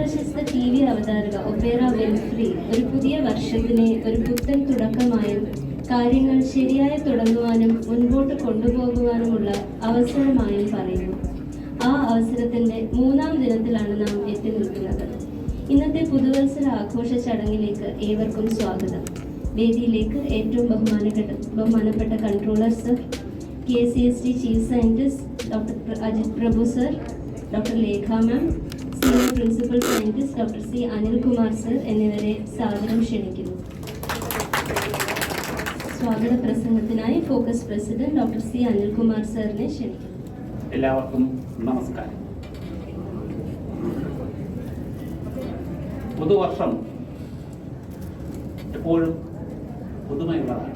ലോകപ്രശസ്ത TV അവതാരക ഒപേറ Winfrey ഒരു പുതിയ വർഷത്തിനെ ഒരു പുത്തൻ തുടക്കമായും കാര്യങ്ങൾ ശരിയായി തുടങ്ങുവാനും മുൻപോട്ട് കൊണ്ടുപോകുവാനുമുള്ള അവസരമായും പറയുന്നു. ആ അവസരത്തിന്റെ 3-ാം ദിനത്തിലാണ് നാം എത്തി നിൽക്കുന്നത്. ഇന്നത്തെ പുതുവത്സര ആഘോഷ ചടങ്ങിലേക്ക് ഏവർക്കും സ്വാഗതം. വേദിയിലേക്ക് ഏറ്റവും ബഹുമാനപ്പെട്ട controller sir, KCST chief scientist doctor Ajith Prabhu sir, doctor Lekha ma'am, senior principal scientist doctor C. Anilkumar sir എന്നിവരെ സാദരം ക്ഷണിക്കുന്നു. സ്വാഗത പ്രസംഗത്തിനായി focus president doctor C. Anilkumar സാറിനെ ക്ഷണിക്കുന്നു. എല്ലാവർക്കും നമസ്കാരം. പുതുവർഷം എപ്പോഴും പുതുമയുള്ളതാണ്.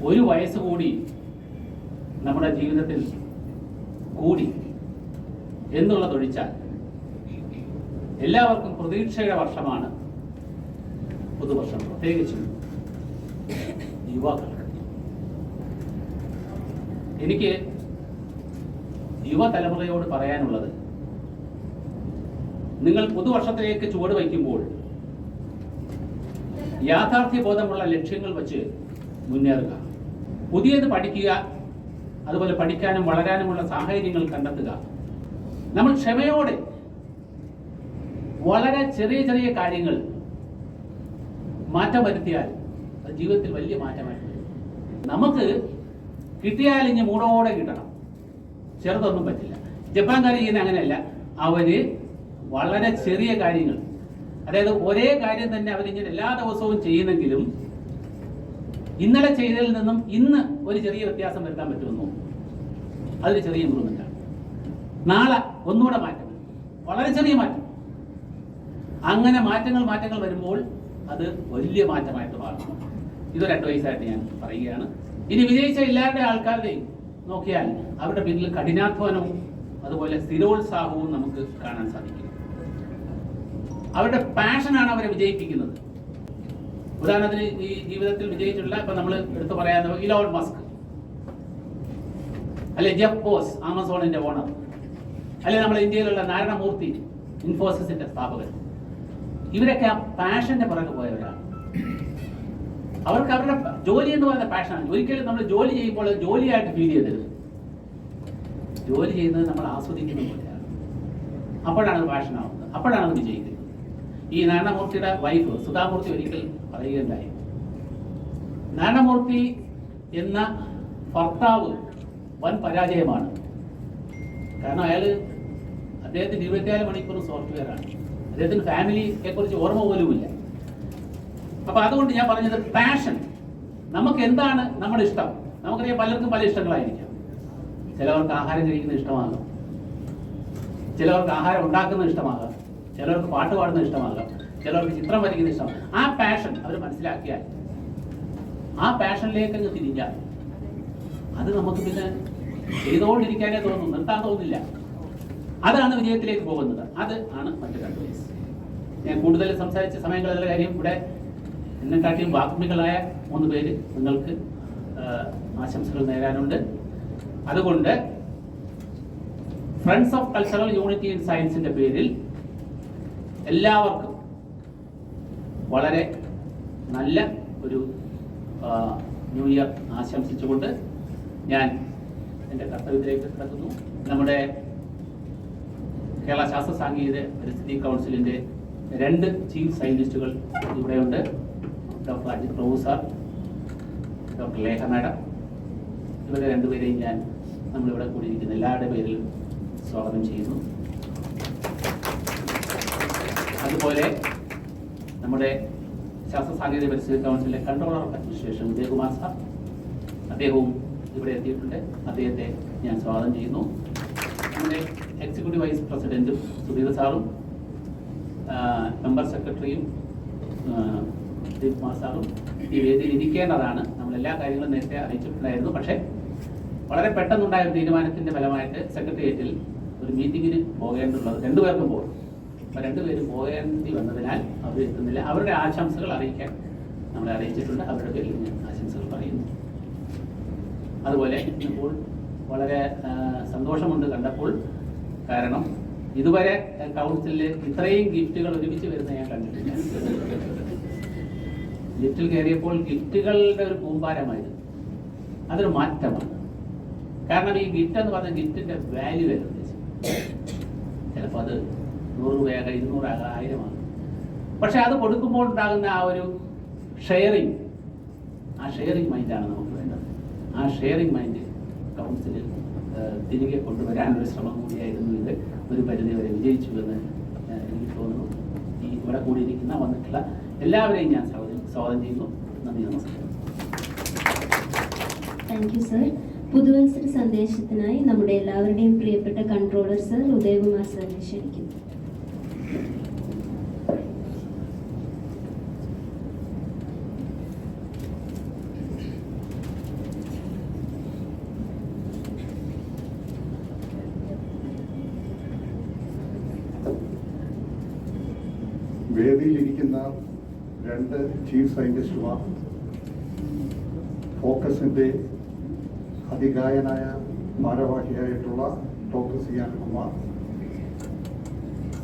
ഒരു വയസ്സ് കൂടി നമ്മുടെ ജീവിതത്തിൽ കൂടി എന്നുള്ളതൊഴിച്ചാൽ എല്ലാവർക്കും പ്രതീക്ഷയുടെ വർഷമാണ് പുതുവർഷം, പ്രത്യേകിച്ചും യുവാക്കൾക്ക്. എനിക്ക് യുവതലമുറയോട് പറയാനുള്ളത്, നിങ്ങൾ പുതുവർഷത്തിലേക്ക് ചുവട് വയ്ക്കുമ്പോൾ യാഥാർത്ഥ്യബോധമുള്ള ലക്ഷ്യങ്ങൾ വച്ച് മുന്നേറുക. പുതിയത് പഠിക്കുക, അതുപോലെ പഠിക്കാനും വളരാനുമുള്ള സാഹചര്യങ്ങൾ കണ്ടെത്തുക. നമ്മൾ ക്ഷമയോടെ വളരെ ചെറിയ ചെറിയ കാര്യങ്ങൾ മാറ്റം വരുത്തിയാൽ അത് ജീവിതത്തിൽ വലിയ മാറ്റമായിട്ട് വരും. നമുക്ക് കിട്ടിയാൽ ഇനി മൂടോടെ കിട്ടണം, ചെറുതൊന്നും പറ്റില്ല. ജപ്പാൻകാർ ചെയ്യുന്ന അങ്ങനെയല്ല. അവര് വളരെ ചെറിയ കാര്യങ്ങൾ, അതായത് ഒരേ കാര്യം തന്നെ അവരിങ്ങനെ എല്ലാ ദിവസവും ചെയ്യുന്നെങ്കിലും ഇന്നലെ ചെയ്തതിൽ നിന്നും ഇന്ന് ഒരു ചെറിയ വ്യത്യാസം വരുത്താൻ പറ്റുമെന്നോ, അതൊരു ചെറിയ ഇമ്പ്രൂവ്മെന്റാണ്. നാളെ ഒന്നുകൂടെ മാറ്റം, വളരെ ചെറിയ മാറ്റം. അങ്ങനെ മാറ്റങ്ങൾ വരുമ്പോൾ അത് വലിയ മാറ്റമായിട്ട് മാറും. ഇതൊരു അഡ്വൈസായിട്ട് ഞാൻ പറയുകയാണ്. ഇനി വിജയിച്ച എല്ലാവരുടെ ആൾക്കാരുടെയും നോക്കിയാൽ അവരുടെ പിന്നിൽ കഠിനാധ്വാനവും അതുപോലെ സ്ഥിരോത്സാഹവും നമുക്ക് കാണാൻ സാധിക്കും. അവരുടെ പാഷനാണ് അവരെ വിജയിപ്പിക്കുന്നത്. ഉദാഹരണത്തിന് ഈ ജീവിതത്തിൽ വിജയിച്ചിട്ടുള്ള, ഇപ്പൊ നമ്മൾ എടുത്തു പറയാവുന്ന ഇലോൺ മസ്ക്, അല്ലെ ജെഫ് ബോസ്, ആമസോണിന്റെ ഓണർ, അല്ലെ നമ്മുടെ ഇന്ത്യയിലുള്ള നാരായണമൂർത്തി, ഇൻഫോസിസിന്റെ സ്ഥാപകൻ. ഇവരൊക്കെ ആ പാഷന്റെ പുറകെ പോയവരാണ്. അവർക്ക് അവരുടെ ജോലി എന്ന് പറയുന്ന പാഷനാണ്. ഒരിക്കലും നമ്മൾ ജോലി ചെയ്യുമ്പോൾ ജോലിയായിട്ട് ഫീൽ ചെയ്തരുത്. ജോലി ചെയ്യുന്നത് നമ്മൾ ആസ്വദിക്കുന്ന പോലെയാണ്. അപ്പോഴാണ് അത് പാഷനാവുന്നത്, അപ്പോഴാണ് അത് വിജയിക്കുന്നത്. ഈ നാരായണമൂർത്തിയുടെ വൈഫ് സുധാമൂർത്തി ഒരിക്കൽ പറയുകയുണ്ടായി, നാരായണമൂർത്തി എന്ന ഭർത്താവ് വൻ പരാജയമാണ്. കാരണം അദ്ദേഹത്തിന് 24 മണിക്കൂർ സോഫ്റ്റ്വെയർ ആണ്. അദ്ദേഹത്തിന് ഫാമിലിയെ കുറിച്ച് ഓർമ്മ പോലുമില്ല. അപ്പൊ അതുകൊണ്ട് ഞാൻ പറഞ്ഞത്, പാഷൻ. നമുക്ക് എന്താണ് നമ്മുടെ ഇഷ്ടം? നമുക്കറിയാം, പലർക്കും പല ഇഷ്ടങ്ങളായിരിക്കാം. ചിലവർക്ക് ആഹാരം കഴിക്കുന്നത് ഇഷ്ടമാകാം, ചിലവർക്ക് ആഹാരം ഉണ്ടാക്കുന്നത് ഇഷ്ടമാകാം, ചിലവർക്ക് പാട്ട് പാടുന്നത് ഇഷ്ടമാകാം, ചിലവർക്ക് ചിത്രം വരയ്ക്കുന്നത് ഇഷ്ടമാകാം. ആ പാഷൻ അവർ മനസ്സിലാക്കിയാൽ, ആ പാഷനിലേക്ക് അങ്ങ് തിരിഞ്ഞാൽ അത് നമുക്ക് പിന്നെ ചെയ്തുകൊണ്ടിരിക്കാനേ തോന്നുന്നു, നിർത്താൻ തോന്നില്ല. അതാണ് വിജയത്തിലേക്ക് പോകുന്നത്. അത് ആണ് മറ്റൊരു അഡ്വൈസ്. ഞാൻ കൂടുതൽ സംസാരിച്ച സമയങ്ങളിലുള്ള കാര്യം, ഇവിടെ എന്നെക്കാട്ടിയും വാഗ്മികളായ 3 പേര് നിങ്ങൾക്ക് ആശംസകൾ നേരാനുണ്ട്. അതുകൊണ്ട് friends of cultural unity in സയൻസിന്റെ പേരിൽ എല്ലാവർക്കും വളരെ നല്ല ഒരു ന്യൂ ഇയർ ആശംസിച്ചുകൊണ്ട് ഞാൻ എൻ്റെ കർത്തവ്യത്തിലേക്ക് കിടക്കുന്നു. നമ്മുടെ കേരള ശാസ്ത്ര സാങ്കേതിക പരിസ്ഥിതി കൗൺസിലിൻ്റെ 2 ചീഫ് സയന്റിസ്റ്റുകൾ ഇവിടെയുണ്ട്. ഡോക്ടർ അജിത് പ്രഭു സാർ, ഡോക്ടർ ലേഖ മാഡം. ഇവരെ 2 പേരെയും ഞാൻ നമ്മളിവിടെ കൂടിയിരിക്കുന്ന എല്ലാവരുടെ പേരിലും സ്വാഗതം ചെയ്യുന്നു. അതുപോലെ നമ്മുടെ ശാസ്ത്ര സാങ്കേതിക പരിസ്ഥിതി കൗൺസിലിലെ controller of administration Udayakumar sir, അദ്ദേഹവും ഇവിടെ എത്തിയിട്ടുണ്ട്. അദ്ദേഹത്തെ ഞാൻ സ്വാഗതം ചെയ്യുന്നു. നമ്മുടെ എക്സിക്യൂട്ടീവ് വൈസ് പ്രസിഡന്റും സുധീർ സാറും, മെമ്പർ സെക്രട്ടറിയും ഉദയകുമാർ സാറും ഈ വേദിയിൽ ഇരിക്കേണ്ടതാണ്. നമ്മളെല്ലാ കാര്യങ്ങളും നേരത്തെ അറിയിച്ചിട്ടുണ്ടായിരുന്നു. പക്ഷേ വളരെ പെട്ടെന്നുണ്ടായ ഒരു തീരുമാനത്തിന്റെ ഫലമായിട്ട് സെക്രട്ടേറിയറ്റിൽ ഒരു മീറ്റിങ്ങിന് പോകേണ്ടുള്ളത് 2 പേർക്കും പോകും. അപ്പോൾ 2 പേരും പോകേണ്ടി വന്നതിനാൽ അവർ എത്തുന്നില്ല. അവരുടെ ആശംസകൾ അറിയിക്കാൻ നമ്മളെ അറിയിച്ചിട്ടുണ്ട്. അവരുടെ പേരിൽ ഞാൻ ആശംസകൾ പറയുന്നു. അതുപോലെ ഇപ്പോൾ വളരെ സന്തോഷമുണ്ട് കണ്ടപ്പോൾ. കാരണം ഇതുവരെ കൗൺസിലിൽ ഇത്രയും ഗിഫ്റ്റുകൾ ഒരുമിച്ച് വരുന്ന ഞാൻ കണ്ടിട്ടില്ല. ലിഫ്റ്റിൽ കയറിയപ്പോൾ ഗിഫ്റ്റുകളുടെ ഒരു കൂമ്പാരമായിരുന്നു. അതൊരു മാറ്റമാണ്. കാരണം ഈ ഗിഫ്റ്റ് എന്ന് പറഞ്ഞ ഗിഫ്റ്റിന്റെ വാല്യൂ വരുന്നത് ചിലപ്പോൾ അത് 100 രൂപയാകാം, 200 ആകാം, 1000 ആകാം. പക്ഷെ അത് കൊടുക്കുമ്പോൾ ഉണ്ടാകുന്ന ആ ഒരു ഷെയറിങ്, ആ ഷെയറിങ് മൈൻഡാണ് നമുക്ക് വേണ്ടത്. ആ ഷെയറിങ് മൈൻഡ് കൗൺസിലിൽ തിരികെ കൊണ്ടുവരാനൊരു ശ്രമം കൂടിയായിരുന്നു ഇത്. ഒരു പരിധി വരെ വിജയിച്ചു എന്ന് എനിക്ക് തോന്നുന്നു. ഈ ഇവിടെ കൂടിയിരിക്കുന്ന വന്നിട്ടുള്ള എല്ലാവരെയും ഞാൻ സ്വാഗതം ചെയ്യുന്നു. നന്ദി, നമസ്കാരം. Thank you sir. പുതുവത്സര സന്ദേശത്തിനായി നമ്മുടെ എല്ലാവരുടെയും പ്രിയപ്പെട്ട കൺട്രോളർ സർ ഉദയകുമാർ സാറിനെ ക്ഷണിക്കുന്നു. വേദിയിലിരിക്കുന്ന 2 ചീഫ് സയന്റിസ്റ്റുമാർ, ഫോക്കസിന്റെ അതികായനായ ഭാരവാഹിയായിട്ടുള്ള ഡോക്ടർ സി അനിൽകുമാർ,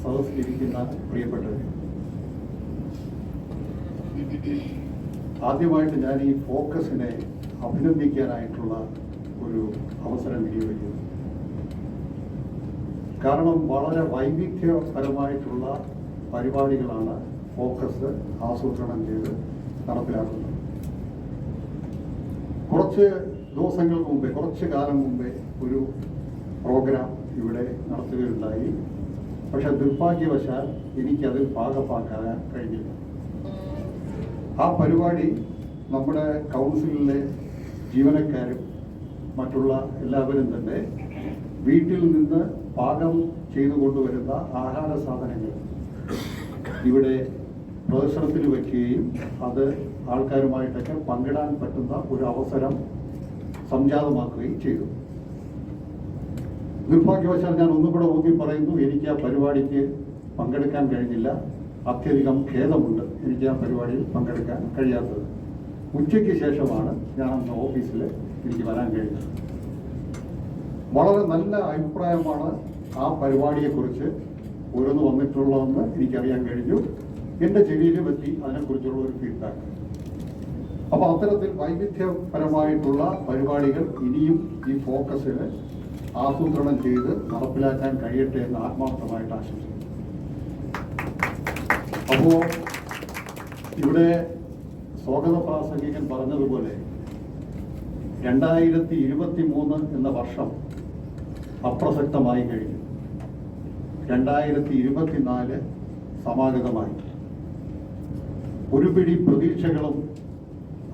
സദസ്സിലിരിക്കുന്ന പ്രിയപ്പെട്ടവർ, ആദ്യമായിട്ട് ഞാൻ ഈ ഫോക്കസിനെ അഭിനന്ദിക്കാനായിട്ടുള്ള ഒരു അവസരം വിനിയോഗിക്കുന്നു. കാരണം വളരെ വൈവിധ്യപരമായിട്ടുള്ള പരിപാടികളാണ് ഫോക്കസ് ആസൂത്രണം ചെയ്ത് നടപ്പിലാക്കുന്നത്. കുറച്ച് ദിവസങ്ങൾക്ക് മുമ്പേ, കുറച്ച് കാലം മുമ്പേ ഒരു പ്രോഗ്രാം ഇവിടെ നടത്തുകയുണ്ടായി. പക്ഷെ ദുർഭാഗ്യവശാൽ എനിക്കതിൽ ഭാഗമാക്കാൻ കഴിഞ്ഞില്ല. ആ പരിപാടി നമ്മുടെ കൗൺസിലിലെ ജീവനക്കാരും മറ്റുള്ള എല്ലാവരും തന്നെ വീട്ടിൽ നിന്ന് പാകം ചെയ്തു കൊണ്ടുവരുന്ന ആഹാര സാധനങ്ങൾ ഇവിടെ പ്രദർശനത്തിൽ വയ്ക്കുകയും അത് ആൾക്കാരുമായിട്ടൊക്കെ പങ്കിടാൻ പറ്റുന്ന ഒരു അവസരം സംജാതമാക്കുകയും ചെയ്തു. നിർഭാഗ്യവശാൽ ഞാൻ ഒന്നുകൂടെ ഊന്നി പറയുന്നു, എനിക്ക് ആ പരിപാടിക്ക് പങ്കെടുക്കാൻ കഴിഞ്ഞില്ല. അത്യധികം ഖേദമുണ്ട് എനിക്ക് ആ പരിപാടിയിൽ പങ്കെടുക്കാൻ കഴിയാത്തത്. ഉച്ചയ്ക്ക് ശേഷമാണ് ഞാൻ അന്ന് ഓഫീസിൽ എനിക്ക് വരാൻ കഴിഞ്ഞത്. വളരെ നല്ല അഭിപ്രായമാണ് ആ പരിപാടിയെക്കുറിച്ച് ഓരോന്ന് വന്നിട്ടുള്ളതെന്ന് എനിക്കറിയാൻ കഴിഞ്ഞു. എൻ്റെ ചെവിയിലും എത്തി അതിനെക്കുറിച്ചുള്ള ഒരു ഫീഡ്ബാക്ക്. അപ്പോൾ അത്തരത്തിൽ വൈവിധ്യപരമായിട്ടുള്ള പരിപാടികൾ ഇനിയും ഈ ഫോക്കസിൽ ആസൂത്രണം ചെയ്ത് നടപ്പിലാക്കാൻ കഴിയട്ടെ എന്ന് ആത്മാർത്ഥമായിട്ട് ആശംസിക്കുന്നു. അപ്പോൾ ഇവിടെ സ്വാഗത പ്രാസംഗികൻ പറഞ്ഞതുപോലെ 2023 എന്ന വർഷം അപ്രസക്തമായി കഴിഞ്ഞു. 2024 സമാഗതമായി. ഒരു പിടി പ്രതീക്ഷകളും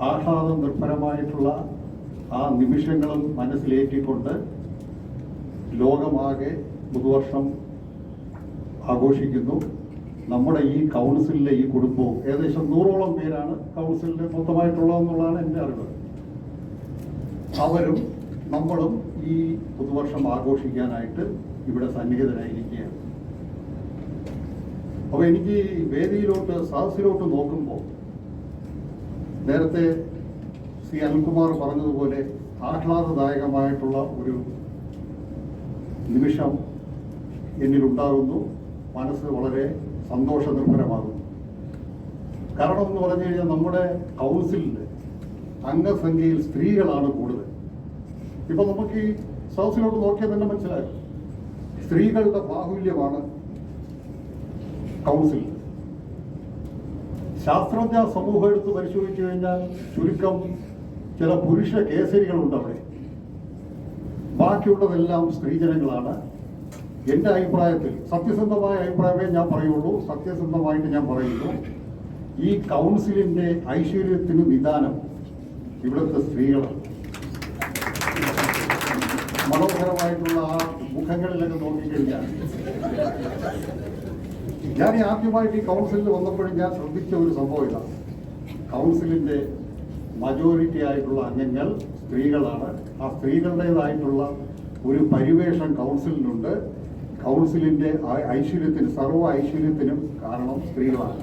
ആഹ്ലാദ നിർഭരമായിട്ടുള്ള ആ നിമിഷങ്ങളും മനസ്സിലേറ്റിക്കൊണ്ട് ലോകമാകെ പുതുവർഷം ആഘോഷിക്കുന്നു. നമ്മുടെ ഈ കൗൺസിലിലെ ഈ കുടുംബവും ഏകദേശം 100ഓളം പേരാണ് കൗൺസിലിൽ മൊത്തമായിട്ടുള്ളതെന്നുള്ളതാണ് എൻ്റെ അറിവ്. അവരും നമ്മളും ഈ പുതുവർഷം ആഘോഷിക്കാനായിട്ട് ഇവിടെ സന്നിഹിതരായിരിക്കുകയാണ്. അപ്പോൾ എനിക്ക് വേദിയിലോട്ട് സദസ്സിലോട്ട് നോക്കുമ്പോൾ നേരത്തെ ശ്രീ അനിൽകുമാർ പറഞ്ഞതുപോലെ ആഹ്ലാദദായകമായിട്ടുള്ള ഒരു നിമിഷം എന്നിലുണ്ടാകുന്നു. മനസ്സ് വളരെ സന്തോഷനിർഭരമാകുന്നു. കാരണം എന്ന് പറഞ്ഞു കഴിഞ്ഞാൽ നമ്മുടെ കൗൺസിലിൽ അംഗസംഖ്യയിൽ സ്ത്രീകളാണ് കൂടുതൽ. ഇപ്പൊ നമുക്ക് ഈ സദസ്സിലോട്ട് നോക്കിയാൽ തന്നെ മനസ്സിലാകും, സ്ത്രീകളുടെ ബാഹുല്യമാണ് കൗൺസിൽ. ശാസ്ത്രജ്ഞ സമൂഹം എടുത്ത് പരിശോധിച്ചു കഴിഞ്ഞാൽ ചുരുക്കം ചില പുരുഷ കേസരികളുണ്ട് അവിടെ. ബാക്കിയുള്ളതെല്ലാം സ്ത്രീജനങ്ങളാണ്. എൻ്റെ അഭിപ്രായത്തിൽ, സത്യസന്ധമായ അഭിപ്രായമേ ഞാൻ പറയുള്ളൂ, സത്യസന്ധമായിട്ട് ഞാൻ പറയുന്നു, ഈ കൗൺസിലിന്റെ ഐശ്വര്യത്തിന് നിദാനം ഇവിടുത്തെ സ്ത്രീകളാണ്. മനോഹരമായിട്ടുള്ള ആ മുഖങ്ങളിലൊക്കെ നോക്കിക്കഴിഞ്ഞാൽ, ഞാൻ ഈ ആദ്യമായിട്ട് ഈ കൗൺസിലിൽ വന്നപ്പോഴും ഞാൻ ശ്രദ്ധിച്ച ഒരു സംഭവം ഇതാണ്. കൗൺസിലിന്റെ മജോറിറ്റി ആയിട്ടുള്ള അംഗങ്ങൾ സ്ത്രീകളാണ്. ആ സ്ത്രീകളുടേതായിട്ടുള്ള ഒരു പരിവേഷം കൗൺസിലിനുണ്ട്. കൗൺസിലിന്റെ ഐശ്വര്യത്തിന്, സർവ്വ ഐശ്വര്യത്തിനും കാരണം സ്ത്രീകളാണ്.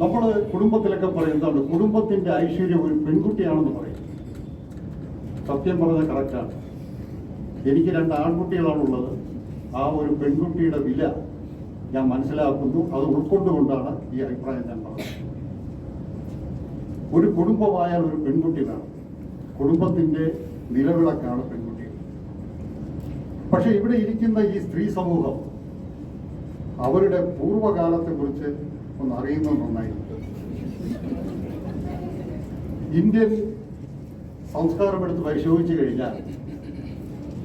നമ്മൾ കുടുംബത്തിലൊക്കെ പറയുന്നതാണ്, കുടുംബത്തിന്റെ ഐശ്വര്യം ഒരു പെൺകുട്ടിയാണെന്ന് പറയും. സത്യം പറഞ്ഞാൽ കറക്റ്റാണ്. എനിക്ക് 2 ആൺകുട്ടികളാണുള്ളത്. ആ ഒരു പെൺകുട്ടിയുടെ വില ഞാൻ മനസ്സിലാക്കുന്നു. അത് ഉൾക്കൊണ്ടുകൊണ്ടാണ് ഈ അഭിപ്രായം ഞാൻ പറഞ്ഞത്. ഒരു കുടുംബമായാൽ ഒരു പെൺകുട്ടി വേണം. കുടുംബത്തിന്റെ നിലവിളക്കാണ് പെൺകുട്ടി. പക്ഷെ ഇവിടെ ഇരിക്കുന്ന ഈ സ്ത്രീ സമൂഹം അവരുടെ പൂർവ്വകാലത്തെക്കുറിച്ച് ഒന്ന് അറിയുന്നത് നന്നായിരുന്നു. ഇന്ത്യൻ സംസ്കാരം എടുത്ത് പരിശോധിച്ചു കഴിഞ്ഞാൽ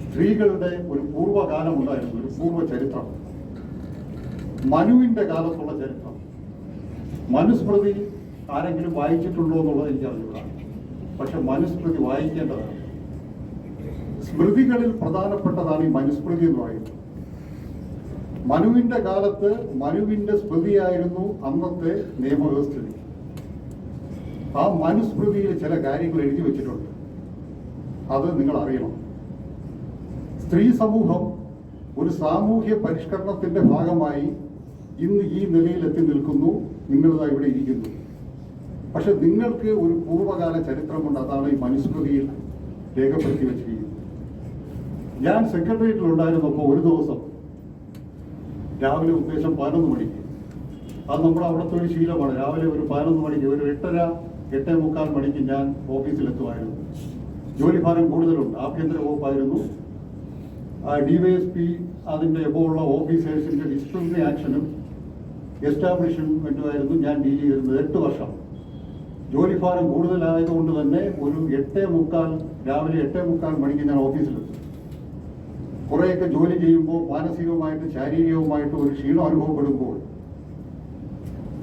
സ്ത്രീകളുടെ ഒരു പൂർവ്വകാലം ഉണ്ടായിരുന്നു, ഒരു പൂർവ്വ ചരിത്രം. മനുവിന്റെ കാലത്തുള്ള ചരിത്രം. മനുസ്മൃതി ആരെങ്കിലും വായിച്ചിട്ടുണ്ടോ എന്നുള്ളത് എനിക്ക് അറിഞ്ഞില്ല. പക്ഷെ മനുസ്മൃതി വായിക്കേണ്ടതാണ്. സ്മൃതികളിൽ പ്രധാനപ്പെട്ടതാണ് ഈ മനുസ്മൃതി എന്ന് പറയുന്നത്. മനുവിന്റെ കാലത്ത് മനുവിന്റെ സ്മൃതിയായിരുന്നു അന്നത്തെ നിയമവ്യവസ്ഥിതി. ആ മനുസ്മൃതിയിൽ ചില കാര്യങ്ങൾ എഴുതി വെച്ചിട്ടുണ്ട്. അത് നിങ്ങൾ അറിയണം. സ്ത്രീ സമൂഹം ഒരു സാമൂഹ്യ പരിഷ്കരണത്തിന്റെ ഭാഗമായി ഇന്ന് ഈ നിലയിൽ എത്തി നിൽക്കുന്നു. നിങ്ങളിതാ ഇവിടെ ഇരിക്കുന്നു. പക്ഷെ നിങ്ങൾക്ക് ഒരു പൂർവ്വകാല ചരിത്രമുണ്ട്. അതാണ് ഈ മനുസ്മൃതിയിൽ രേഖപ്പെടുത്തി വെച്ചിരിക്കുന്നത്. ഞാൻ സെക്രട്ടേറിയറ്റിൽ ഉണ്ടായിരുന്നപ്പോൾ ഒരു ദിവസം രാവിലെ ഉദ്ദേശം 11 മണിക്ക്, അത് നമ്മുടെ അവിടുത്തെ ഒരു ശീലമാണ്. രാവിലെ ഒരു 11 മണിക്ക്, ഒരു 8:30, 8:45 മണിക്ക് ഞാൻ ഓഫീസിലെത്തുമായിരുന്നു. ജോലിഭാരം കൂടുതലുണ്ട്. ആഭ്യന്തര വകുപ്പായിരുന്നു. DYSP അതിൻ്റെ എബോവുള്ള ഓഫീസേഴ്സിൻ്റെ ഡിസിപ്ലിനറി ആക്ഷനും എസ്റ്റാബ്ലിഷ്മെൻറ്റുമായിരുന്നു ഞാൻ ഡീൽ ചെയ്തിരുന്നത് 8 വർഷം. ജോലിഭാരം കൂടുതലായതുകൊണ്ട് തന്നെ ഒരു 8:45, രാവിലെ 8:45 മണിക്ക് ഞാൻ ഓഫീസിലെത്തും. കുറേയൊക്കെ ജോലി ചെയ്യുമ്പോൾ മാനസികമായിട്ട് ശാരീരികവുമായിട്ട് ഒരു ക്ഷീണം അനുഭവപ്പെടുമ്പോൾ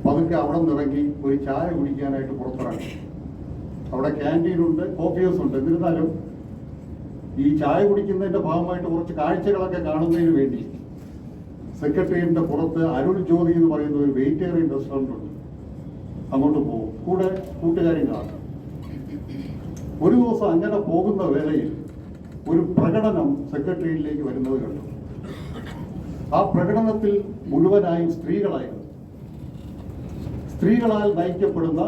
പതുക്കെ അവിടെ നിന്നിറങ്ങി ഒരു ചായ കുടിക്കാനായിട്ട് പുറത്തിറങ്ങി. അവിടെ ക്യാൻറ്റീനുണ്ട്, കോഫി ഹൗസ് ഉണ്ട്. എന്നിരുന്നാലും ഈ ചായ കുടിക്കുന്നതിൻ്റെ ഭാഗമായിട്ട് കുറച്ച് കാഴ്ചകളൊക്കെ കാണുന്നതിന് വേണ്ടി സെക്രട്ടേറിയറ്റിൻ്റെ പുറത്ത് അരുൾ ജ്യോതി എന്ന് പറയുന്ന ഒരു വെജിറ്റേറിയൻ റെസ്റ്റോറൻ്റ് ഉണ്ട്. അങ്ങോട്ട് പോകും. കൂടെ കൂട്ടുകാരും കാണും. ഒരു ദിവസം അങ്ങനെ പോകുന്ന വേളയിൽ ഒരു പ്രകടനം സെക്രട്ടേറിയറ്റിലേക്ക് വരുന്നത് കണ്ടു. ആ പ്രകടനത്തിൽ മുഴുവനായും സ്ത്രീകളായിരുന്നു. സ്ത്രീകളാൽ നയിക്കപ്പെടുന്ന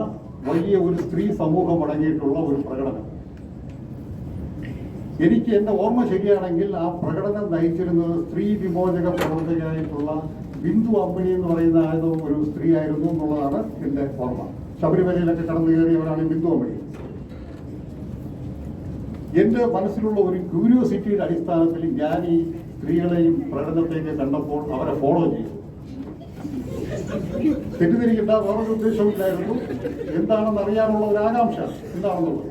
വലിയ ഒരു സ്ത്രീ സമൂഹം അടങ്ങിയിട്ടുള്ള ഒരു പ്രകടനം. എനിക്ക് എൻ്റെ ഓർമ്മ ശരിയാണെങ്കിൽ ആ പ്രകടനം നയിച്ചിരുന്നത് സ്ത്രീ വിമോചക പ്രവർത്തകയായിട്ടുള്ള ബിന്ദു അമ്മിണി എന്ന് പറയുന്ന ഒരു സ്ത്രീ ആയിരുന്നു എന്നുള്ളതാണ് എൻ്റെ ഓർമ്മ. ശബരിമലയിലൊക്കെ കടന്നു കയറിയവരാണ് ബിന്ദു അമ്മിണി. എൻ്റെ മനസ്സിലുള്ള ഒരു ക്യൂരിയോസിറ്റിയുടെ അടിസ്ഥാനത്തിൽ ഞാൻ ഈ സ്ത്രീകളെയും പ്രകടനത്തേക്ക് കണ്ടപ്പോൾ അവരെ ഫോളോ ചെയ്തു. തെറ്റിദ്ധരിക്കേണ്ട, വേറൊരു ഉദ്ദേശമില്ലായിരുന്നു. എന്താണെന്ന് അറിയാനുള്ള ഒരു ആകാംക്ഷ എന്താണെന്നുള്ളത്.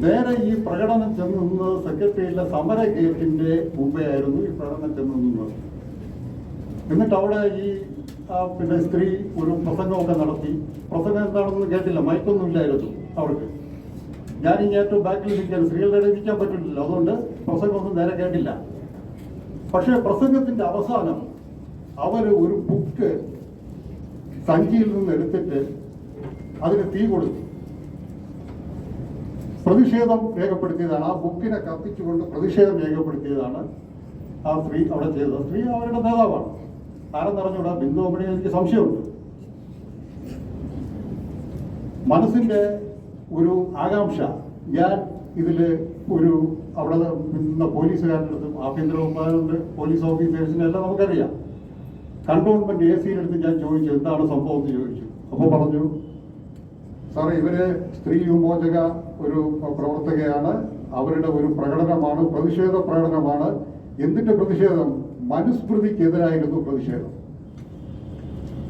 നേരെ ഈ പ്രകടനം ചെന്ന് നിന്നത് സെക്രട്ടറിയിലെ സമര ഗേറ്റിന്റെ മുമ്പേ ആയിരുന്നു ഈ പ്രകടനം ചെന്ന് നിന്നത്. എന്നിട്ട് അവിടെ ഈ പിന്നെ സ്ത്രീ ഒരു പ്രസംഗമൊക്കെ നടത്തി. പ്രസംഗം എന്താണെന്ന് കേട്ടില്ല, മൈക്കൊന്നും ഇല്ലായിരുന്നു അവർക്ക്. ഞാനിനി ഏറ്റവും ബാക്കിൽ നിൽക്കാൻ, സ്ത്രീകളുടെ ഇടയിൽ നിൽക്കാൻ പറ്റില്ല, അതുകൊണ്ട് പ്രസംഗമൊന്നും നേരെ കേട്ടില്ല. പക്ഷേ പ്രസംഗത്തിന്റെ അവസാനം അവർ ഒരു ബുക്ക് സഞ്ചിയിൽ നിന്ന് എടുത്തിട്ട് അതിന് തീ കൊടുത്തു. പ്രതിഷേധം രേഖപ്പെടുത്തിയതാണ്. ആ ബുക്കിനെ കത്തിച്ചുകൊണ്ട് പ്രതിഷേധം രേഖപ്പെടുത്തിയതാണ് ആ സ്ത്രീ അവിടെ ചെയ്തത്. സ്ത്രീ അവരുടെ നേതാവാണ്. ആരെന്നറിഞ്ഞൂടാ, ബിന്ദു അമ്മിണി എനിക്ക് സംശയമുണ്ട്. മനസ്സിന്റെ ഒരു ആകാംക്ഷ. ഞാൻ ഇതില് ഒരു അവിടെ നിന്ന പോലീസുകാരുടെ അടുത്തും ആഭ്യന്തര വകുപ്പാനുണ്ട്, പോലീസ് ഓഫീസേഴ്സിനെ എല്ലാം നമുക്കറിയാം. കണ്ടോൺമെന്റ് AC-യുടെ ഞാൻ ചോദിച്ചു എന്താണ് സംഭവം എന്ന് ചോദിച്ചു. അപ്പോൾ പറഞ്ഞു, സാറേ ഇവര് സ്ത്രീ വിമോചക ഒരു പ്രവർത്തകയാണ്, അവരുടെ ഒരു പ്രകടനമാണ്, പ്രതിഷേധ പ്രകടനമാണ്. എന്തിന്റെ പ്രതിഷേധം? മനുസ്മൃതിക്കെതിരായിരുന്നു പ്രതിഷേധം.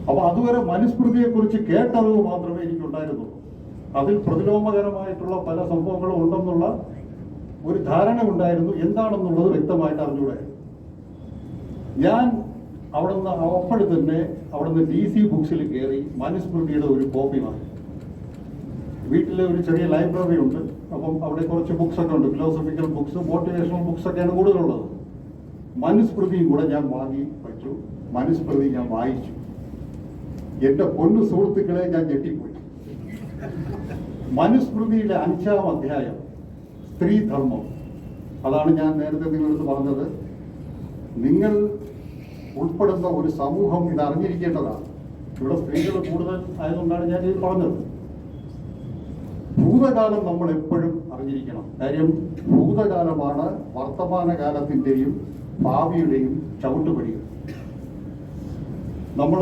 അപ്പൊ അതുവരെ മനുസ്മൃതിയെ കുറിച്ച് കേട്ടറിവ് മാത്രമേ എനിക്കുണ്ടായിരുന്നുള്ളൂ. അതിൽ പ്രതിലോമകരമായിട്ടുള്ള പല സംഭവങ്ങളും ഉണ്ടെന്നുള്ള ഒരു ധാരണ ഉണ്ടായിരുന്നു. എന്താണെന്നുള്ളത് വ്യക്തമായിട്ട് അറിഞ്ഞുകൂടായിരുന്നു. ഞാൻ അവിടുന്ന് അപ്പോഴും തന്നെ അവിടുന്ന് DC ബുക്സിൽ കയറി മനുസ്മൃതിയുടെ ഒരു കോപ്പി വാങ്ങി. വീട്ടിലെ ഒരു ചെറിയ ലൈബ്രറി ഉണ്ട്. അപ്പം അവിടെ കുറച്ച് ബുക്സ് ഒക്കെ ഉണ്ട്, ഫിലോസഫിക്കൽ ബുക്സ്, മോട്ടിവേഷണൽ ബുക്സ് ഒക്കെയാണ് കൂടുതലുള്ളത്. മനുസ്മൃതിയും കൂടെ ഞാൻ വാങ്ങി വെച്ചു. മനുസ്മൃതി ഞാൻ വായിച്ചു. എന്റെ പൊന്നു സുഹൃത്തുക്കളെ, ഞാൻ ഞെട്ടിപ്പോയി. മനുസ്മൃതിയിലെ 5-ാം അധ്യായം സ്ത്രീധർമ്മം. അതാണ് ഞാൻ നേരത്തെ നിങ്ങളടുത്ത് പറഞ്ഞത്. നിങ്ങൾ ഉൾപ്പെടുന്ന ഒരു സമൂഹം ഇത് അറിഞ്ഞിരിക്കേണ്ടതാണ്. ഇവിടെ സ്ത്രീകൾ കൂടുതൽ ആയതുകൊണ്ടാണ് ഞാൻ ഇത് പറഞ്ഞത്. ഭൂതകാലം നമ്മൾ എപ്പോഴും അറിഞ്ഞിരിക്കണം. കാര്യം ഭൂതകാലമാണ് വർത്തമാനകാലത്തിൻ്റെയും ഭാവിയുടെയും ചവിട്ടുപടികൾ. നമ്മൾ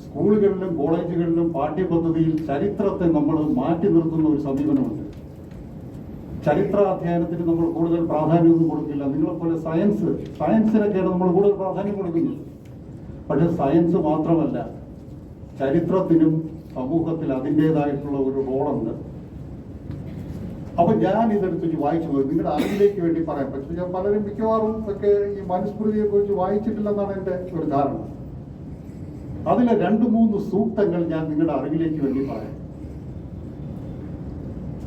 സ്കൂളുകളിലും കോളേജുകളിലും പാഠ്യപദ്ധതിയിൽ ചരിത്രത്തെ നമ്മൾ മാറ്റി നിർത്തുന്ന ഒരു സമീപനമുണ്ട്. ചരിത്രാധ്യയനത്തിന് നമ്മൾ കൂടുതൽ പ്രാധാന്യമൊന്നും കൊടുക്കില്ല. നിങ്ങളെപ്പോലെ സയൻസിനൊക്കെയാണ് നമ്മൾ കൂടുതൽ പ്രാധാന്യം കൊടുക്കുന്നത്. പക്ഷെ സയൻസ് മാത്രമല്ല, ചരിത്രത്തിനും സമൂഹത്തിൽ അതിൻ്റെതായിട്ടുള്ള ഒരു റോളുണ്ട്. അപ്പൊ ഞാൻ ഇതെടുത്ത് വായിച്ചു പോയി. നിങ്ങളുടെ അറിവിലേക്ക് വേണ്ടി പറയാൻ പറ്റും. ഞാൻ പലരും മിക്കവാറും ഒക്കെ ഈ മനുസ്മൃതിയെ കുറിച്ച് വായിച്ചിട്ടില്ലെന്നാണ് എൻ്റെ ഒരു ധാരണ. അതിലെ 2-3 സൂക്തങ്ങൾ ഞാൻ നിങ്ങളുടെ അറിവിലേക്ക് വേണ്ടി പറയാം.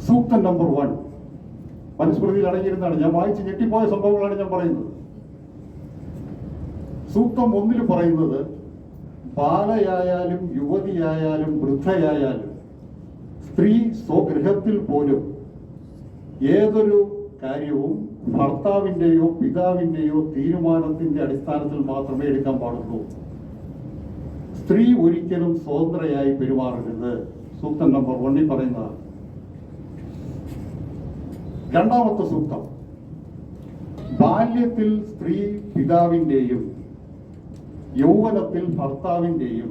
സൂക്തം നമ്പർ 1 മനുസ്മൃതിയിൽ അടങ്ങിയിരുന്നതാണ്. ഞാൻ വായിച്ച് ഞെട്ടിപ്പോയ സംഭവങ്ങളാണ് ഞാൻ പറയുന്നത്. സൂക്തം 1 പറയുന്നത്, ബാലയായാലും യുവതിയായാലും വൃദ്ധയായാലും സ്ത്രീ സ്വഗൃഹത്തിൽ പോലും ഏതൊരു കാര്യവും ഭർത്താവിൻ്റെയോ പിതാവിൻ്റെയോ തീരുമാനത്തിന്റെ അടിസ്ഥാനത്തിൽ മാത്രമേ എടുക്കാൻ പാടുള്ളൂ. സ്ത്രീ ഒരിക്കലും സ്വതന്ത്രയായി പെരുമാറരുത്. സൂക്തം നമ്പർ 1 പറയുന്നതാണ്. 2ാമത്തെ സൂക്തം, ബാല്യത്തിൽ സ്ത്രീ പിതാവിൻ്റെയും യൗവനത്തിൽ ഭർത്താവിൻ്റെയും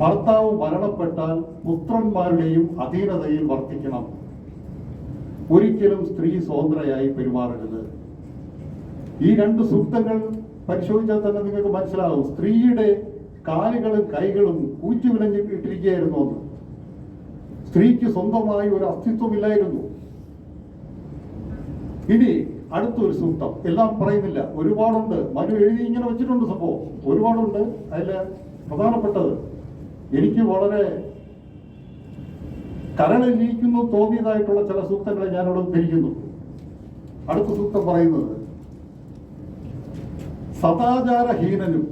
ഭർത്താവ് മരണപ്പെട്ടാൽ പുത്രന്മാരുടെയും അധീനതയിൽ വർത്തിക്കണം. ഒരിക്കലും സ്ത്രീ സ്വതന്ത്രയായി പെരുമാറരുത്. ഈ 2 സൂക്തങ്ങൾ പരിശോധിച്ചാൽ തന്നെ നിങ്ങൾക്ക് മനസ്സിലാകും. സ്ത്രീയുടെ കാലുകളും കൈകളും കൂറ്റുവിലഞ്ഞിട്ടിരിക്കുകയായിരുന്നു അന്ന്. സ്ത്രീക്ക് സ്വന്തമായി ഒരു അസ്തിത്വമില്ലായിരുന്നു. ഇനി അടുത്തൊരു സൂക്തം, എല്ലാം പറയുന്നില്ല, ഒരുപാടുണ്ട്. മനു എഴുതി ഇങ്ങനെ വെച്ചിട്ടുണ്ട്. സംഭവം ഒരുപാടുണ്ട്. അതിൽ പ്രധാനപ്പെട്ടത് എനിക്ക് വളരെ കരളിലിരിക്കുന്നു തോന്നിയതായിട്ടുള്ള ചില സൂക്തങ്ങളെ ഞാനിവിടെ ഉദ്ധരിക്കുന്നു. അടുത്ത സൂക്തം പറയുന്നത്, സദാചാരഹീനനും